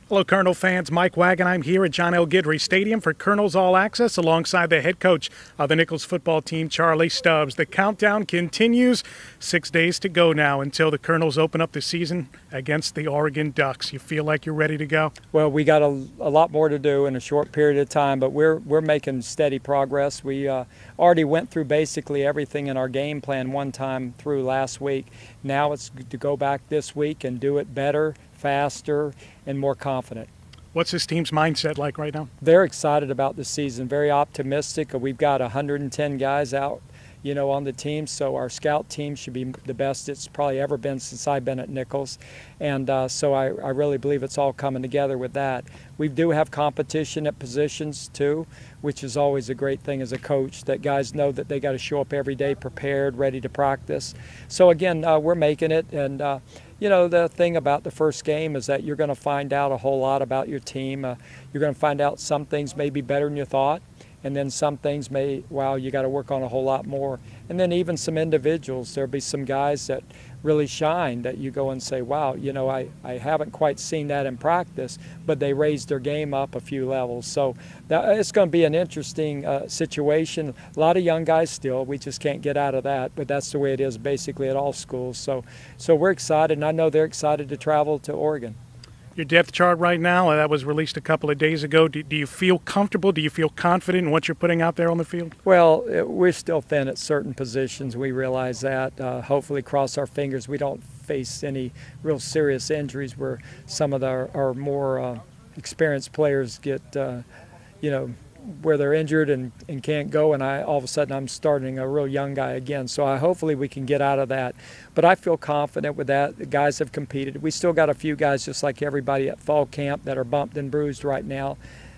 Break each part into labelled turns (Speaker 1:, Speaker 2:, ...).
Speaker 1: Hello, Colonel fans. Mike Wagenheim here at John L. Guidry Stadium for Colonel's All Access alongside the head coach of the Nichols football team, Charlie Stubbs. The countdown continues. 6 days to go now until the Colonels open up the season against the Oregon Ducks. You feel like you're ready to go?
Speaker 2: Well, we got a lot more to do in a short period of time, but we're making steady progress. We already went through basically everything in our game plan one time through last week. Now it's to go back this week and do it better, faster, and more confident.
Speaker 1: What's this team's mindset like right now?
Speaker 2: They're excited about the season, very optimistic. We've got 110 guys out, on the team, so our scout team should be the best it's probably ever been since I've been at Nichols. And so I really believe it's all coming together with that. We do have competition at positions too, which is always a great thing as a coach, that guys know that they got to show up every day prepared, ready to practice. So again, we're making it, and the thing about the first game is that you're going to find out a whole lot about your team. You're going to find out some things may be better than you thought, and then some things you got to work on a whole lot more. And then even some individuals, there'll be some guys that really shine that you go and say, wow, I haven't quite seen that in practice, but they raised their game up a few levels. So it's going to be an interesting situation. A lot of young guys still, we just can't get out of that, but that's the way it is basically at all schools. So we're excited, and I know they're excited to travel to Oregon.
Speaker 1: Your depth chart right now, that was released a couple of days ago. Do you feel comfortable? Do you feel confident in what you're putting out there on the field?
Speaker 2: Well, we're still thin at certain positions. We realize that. Hopefully, cross our fingers, we don't face any real serious injuries where some of our more experienced players get, where they're injured and can't go, and all of a sudden I'm starting a real young guy again. So hopefully we can get out of that. But I feel confident with that. The guys have competed. We still got a few guys, just like everybody at fall camp, that are bumped and bruised right now,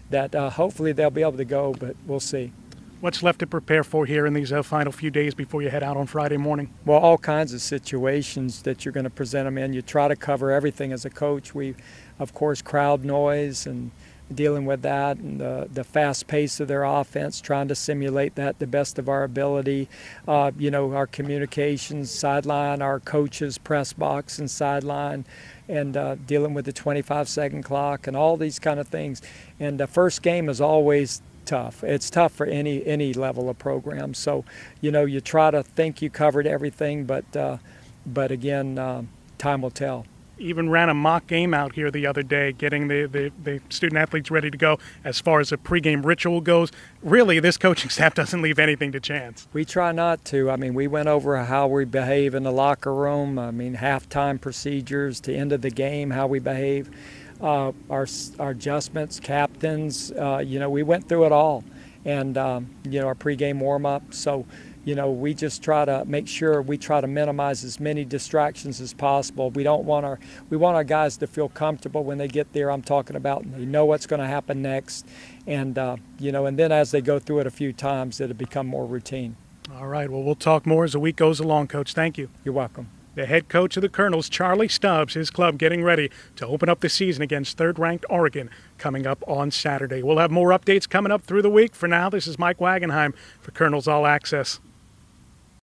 Speaker 2: that hopefully they'll be able to go, but we'll see.
Speaker 1: What's left to prepare for here in these final few days before you head out on Friday morning?
Speaker 2: Well, all kinds of situations that you're going to present them in. You try to cover everything as a coach. We, of course, crowd noise and dealing with that, and the fast pace of their offense, trying to simulate that the best of our ability. Our communications, sideline, our coaches, press box and sideline, and dealing with the 25-second clock and all these kind of things. And the first game is always tough. It's tough for any level of program. So, you try to think you covered everything, but again, time will tell.
Speaker 1: Even ran a mock game out here the other day, getting the student athletes ready to go. As far as the pregame ritual goes, really, this coaching staff doesn't leave anything to chance.
Speaker 2: We try not to. We went over how we behave in the locker room. Halftime procedures to end of the game, how we behave, our adjustments, captains. We went through it all, and our pregame warm-up. So. We just try to make sure we try to minimize as many distractions as possible. We want our guys to feel comfortable when they get there. I'm talking about they know what's going to happen next, and and then as they go through it a few times, it'll become more routine.
Speaker 1: All right. Well, we'll talk more as the week goes along, Coach. Thank you.
Speaker 2: You're welcome.
Speaker 1: The head coach of the Colonels, Charlie Stubbs, his club getting ready to open up the season against third-ranked Oregon coming up on Saturday. We'll have more updates coming up through the week. For now, this is Mike Wagenheim for Colonels All Access.